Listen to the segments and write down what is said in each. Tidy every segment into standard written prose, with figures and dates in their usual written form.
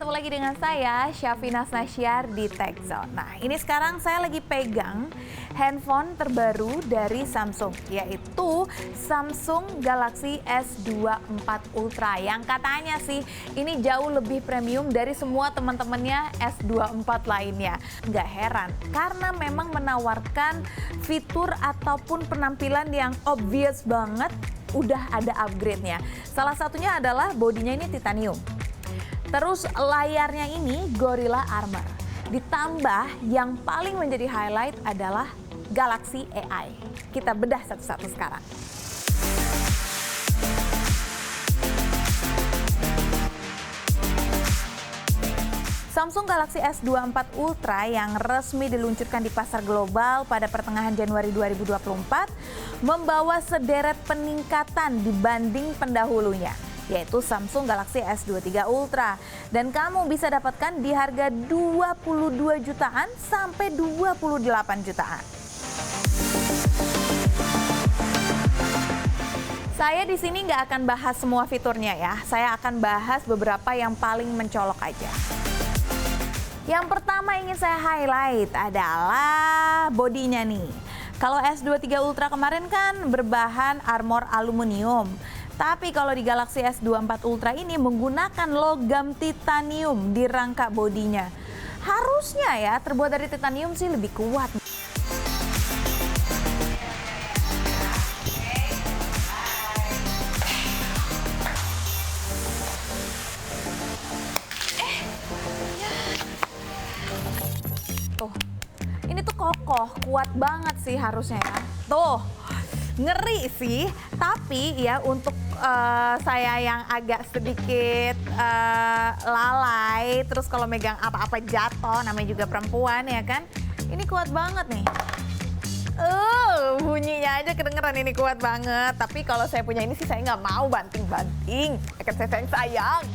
ketemu lagi dengan saya, Syafina Nasyar di Tech Zone. Nah, ini sekarang saya lagi pegang handphone terbaru dari Samsung, yaitu Samsung Galaxy S24 Ultra. Yang katanya sih, ini jauh lebih premium dari semua teman-temannya S24 lainnya. Nggak heran, karena memang menawarkan fitur ataupun penampilan yang obvious banget, udah ada upgrade-nya. Salah satunya adalah bodinya ini titanium. Terus layarnya ini Gorilla Armor. Ditambah yang paling menjadi highlight adalah Galaxy AI. Kita bedah satu-satu sekarang. Samsung Galaxy S24 Ultra yang resmi diluncurkan di pasar global pada pertengahan Januari 2024 membawa sederet peningkatan dibanding pendahulunya, yaitu Samsung Galaxy S23 Ultra. Dan kamu bisa dapatkan di harga 22 jutaan sampai 28 jutaan. Saya di sini nggak akan bahas semua fiturnya ya, saya akan bahas beberapa yang paling mencolok aja. Yang pertama ingin saya highlight adalah bodinya nih. Kalau S23 Ultra kemarin kan berbahan armor aluminium. Tapi kalau di Galaxy S24 Ultra ini menggunakan logam titanium di rangka bodinya. Harusnya ya terbuat dari titanium sih lebih kuat. Tuh, ini tuh kokoh, kuat banget sih harusnya ya. Tuh, ngeri sih, tapi ya untuk saya yang agak sedikit lalai, terus kalau megang apa-apa jatuh, namanya juga perempuan ya kan, ini kuat banget nih. Bunyinya aja kedengeran ini kuat banget, tapi kalau saya punya ini sih saya nggak mau banting-banting, akan saya sayang-sayang.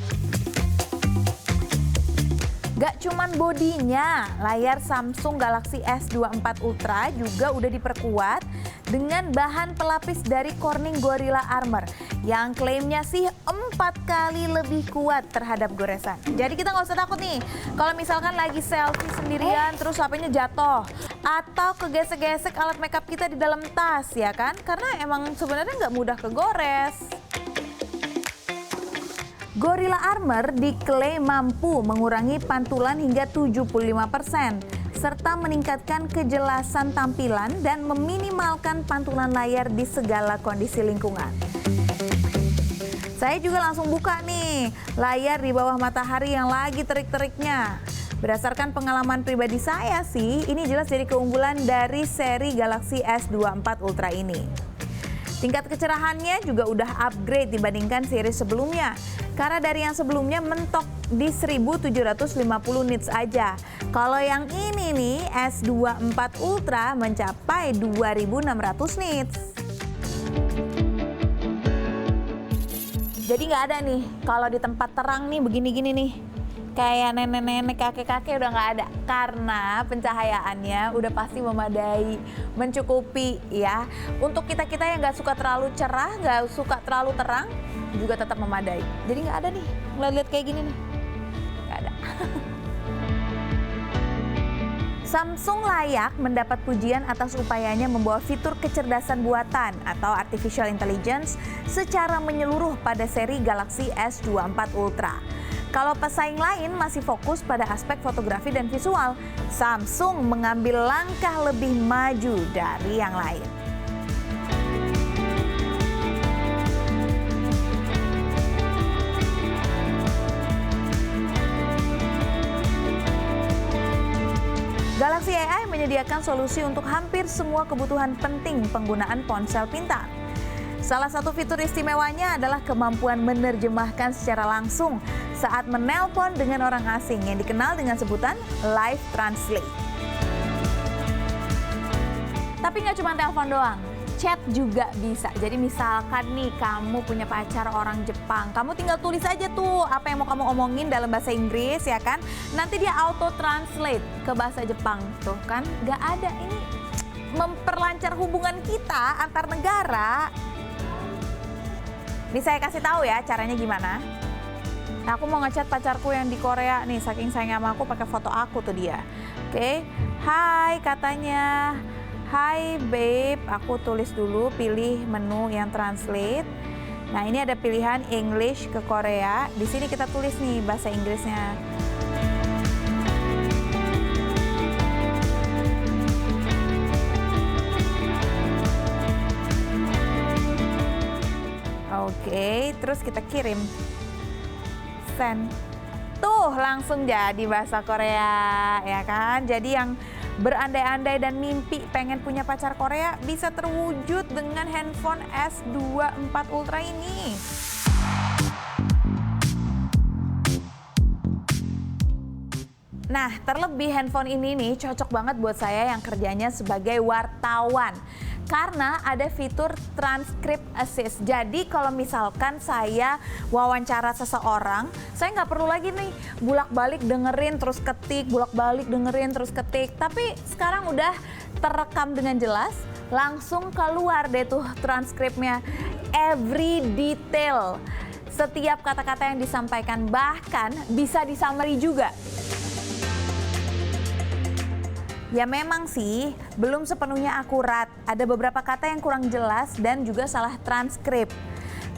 Gak cuman bodinya, layar Samsung Galaxy S24 Ultra juga udah diperkuat dengan bahan pelapis dari Corning Gorilla Armor yang klaimnya sih 4 kali lebih kuat terhadap goresan. Jadi kita nggak usah takut nih kalau misalkan lagi selfie sendirian terus HP-nya jatuh atau kegesek-gesek alat makeup kita di dalam tas ya kan, karena emang sebenarnya nggak mudah kegores. Gorilla Armor diklaim mampu mengurangi pantulan hingga 75%, serta meningkatkan kejelasan tampilan dan meminimalkan pantulan layar di segala kondisi lingkungan. Saya juga langsung buka nih, layar di bawah matahari yang lagi terik-teriknya. Berdasarkan pengalaman pribadi saya sih, ini jelas jadi keunggulan dari seri Galaxy S24 Ultra ini. Tingkat kecerahannya juga udah upgrade dibandingkan seri sebelumnya. Karena dari yang sebelumnya mentok di 1750 nits aja. Kalau yang ini nih, S24 Ultra mencapai 2600 nits. Jadi nggak ada nih, kalau di tempat terang nih begini-gini nih. Kayak nenek-nenek, kakek-kakek udah nggak ada. Karena pencahayaannya udah pasti memadai, mencukupi ya. Untuk kita-kita yang nggak suka terlalu cerah, nggak suka terlalu terang, juga tetap memadai. Jadi nggak ada nih, ngeliat-liat kayak gini nih. Nggak ada. Samsung layak mendapat pujian atas upayanya membawa fitur kecerdasan buatan atau artificial intelligence secara menyeluruh pada seri Galaxy S24 Ultra. Kalau pesaing lain masih fokus pada aspek fotografi dan visual, Samsung mengambil langkah lebih maju dari yang lain. Galaxy AI menyediakan solusi untuk hampir semua kebutuhan penting penggunaan ponsel pintar. Salah satu fitur istimewanya adalah kemampuan menerjemahkan secara langsung saat menelpon dengan orang asing yang dikenal dengan sebutan Live Translate. Tapi nggak cuma telepon doang, chat juga bisa. Jadi misalkan nih kamu punya pacar orang Jepang, kamu tinggal tulis aja tuh apa yang mau kamu omongin dalam bahasa Inggris ya kan. Nanti dia auto translate ke bahasa Jepang tuh kan. Nggak ada, ini memperlancar hubungan kita antar negara. Ini saya kasih tahu ya caranya gimana. Nah, aku mau ngechat pacarku yang di Korea nih, saking sayangnya sama aku pakai foto aku tuh dia. Oke, hai katanya. Hai babe, aku tulis dulu, pilih menu yang translate. Nah, ini ada pilihan English ke Korea. Di sini kita tulis nih bahasa Inggrisnya. Oke, terus kita kirim. Send. Tuh, langsung jadi bahasa Korea, ya kan? Jadi yang berandai-andai dan mimpi pengen punya pacar Korea bisa terwujud dengan handphone S24 Ultra ini. Nah, terlebih handphone ini nih cocok banget buat saya yang kerjanya sebagai wartawan. Karena ada fitur transcript assist. Jadi kalau misalkan saya wawancara seseorang, saya nggak perlu lagi nih bolak-balik dengerin terus ketik, bolak-balik dengerin terus ketik. Tapi sekarang udah terekam dengan jelas, langsung keluar deh tuh transkripnya. Every detail, setiap kata-kata yang disampaikan, bahkan bisa disummary juga. Ya memang sih, belum sepenuhnya akurat. Ada beberapa kata yang kurang jelas dan juga salah transkrip.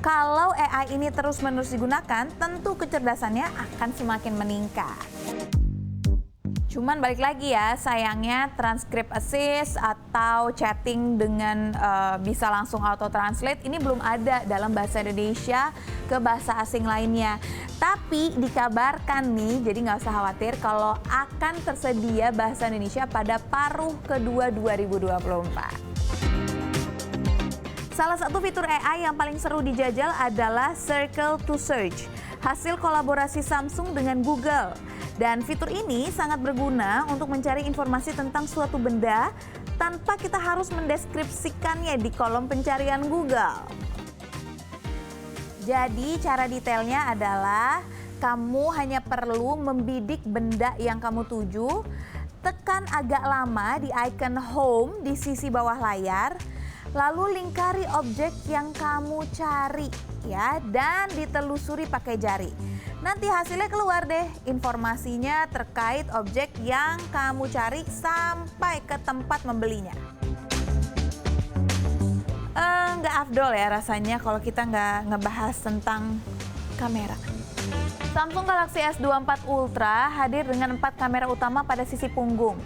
Kalau AI ini terus-menerus digunakan, tentu kecerdasannya akan semakin meningkat. Cuman balik lagi ya, sayangnya transcript assist atau chatting dengan bisa langsung auto translate ini belum ada dalam bahasa Indonesia ke bahasa asing lainnya. Tapi dikabarkan nih, jadi nggak usah khawatir kalau akan tersedia bahasa Indonesia pada paruh kedua 2024. Salah satu fitur AI yang paling seru dijajal adalah Circle to Search, hasil kolaborasi Samsung dengan Google. Dan fitur ini sangat berguna untuk mencari informasi tentang suatu benda tanpa kita harus mendeskripsikannya di kolom pencarian Google. Jadi cara detailnya adalah kamu hanya perlu membidik benda yang kamu tuju, tekan agak lama di icon home di sisi bawah layar, lalu lingkari objek yang kamu cari ya dan ditelusuri pakai jari. Nanti hasilnya keluar deh informasinya terkait objek yang kamu cari sampai ke tempat membelinya. Nggak afdol ya rasanya kalau kita nggak ngebahas tentang kamera. Samsung Galaxy S24 Ultra hadir dengan 4 kamera utama pada sisi punggung.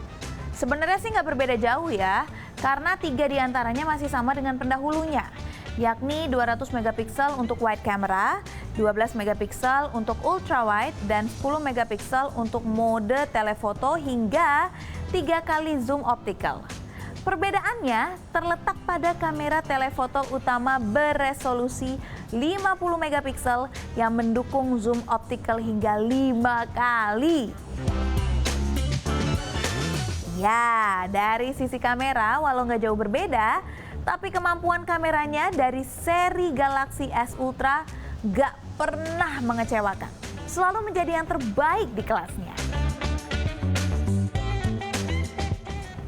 Sebenarnya sih nggak berbeda jauh ya, karena 3 diantaranya masih sama dengan pendahulunya, yakni 200 megapiksel untuk wide camera, 12 megapiksel untuk ultra wide, dan 10 megapiksel untuk mode telefoto hingga 3 kali zoom optical. Perbedaannya terletak pada kamera telefoto utama beresolusi 50 megapiksel yang mendukung zoom optical hingga 5 kali. Ya, dari sisi kamera walau nggak jauh berbeda, tapi kemampuan kameranya dari seri Galaxy S Ultra nggak pernah mengecewakan. Selalu menjadi yang terbaik di kelasnya.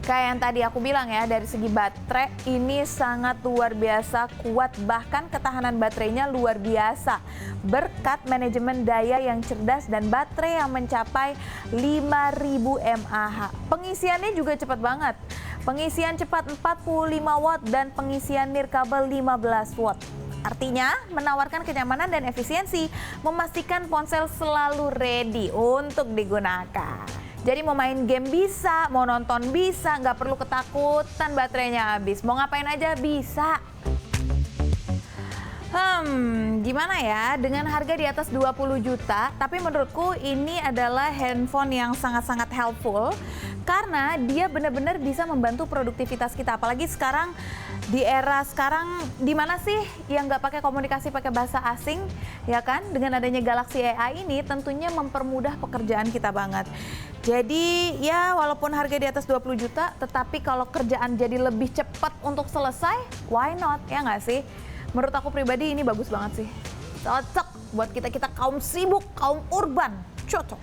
Kayak yang tadi aku bilang ya, dari segi baterai ini sangat luar biasa kuat, bahkan ketahanan baterainya luar biasa berkat manajemen daya yang cerdas dan baterai yang mencapai 5000 mAh. Pengisiannya juga cepat banget. Pengisian cepat 45 watt dan pengisian nirkabel 15 watt. Artinya menawarkan kenyamanan dan efisiensi, memastikan ponsel selalu ready untuk digunakan. Jadi mau main game bisa, mau nonton bisa, nggak perlu ketakutan baterainya habis. Mau ngapain aja bisa. Gimana ya, dengan harga di atas 20 juta, tapi menurutku ini adalah handphone yang sangat-sangat helpful karena dia benar-benar bisa membantu produktivitas kita. Apalagi sekarang, di era sekarang, di mana sih yang nggak pakai komunikasi pakai bahasa asing, ya kan? Dengan adanya Galaxy AI ini tentunya mempermudah pekerjaan kita banget. Jadi ya walaupun harga di atas 20 juta, tetapi kalau kerjaan jadi lebih cepat untuk selesai, why not, ya nggak sih? Menurut aku pribadi ini bagus banget sih. Cocok buat kita-kita kaum sibuk, kaum urban. Cocok.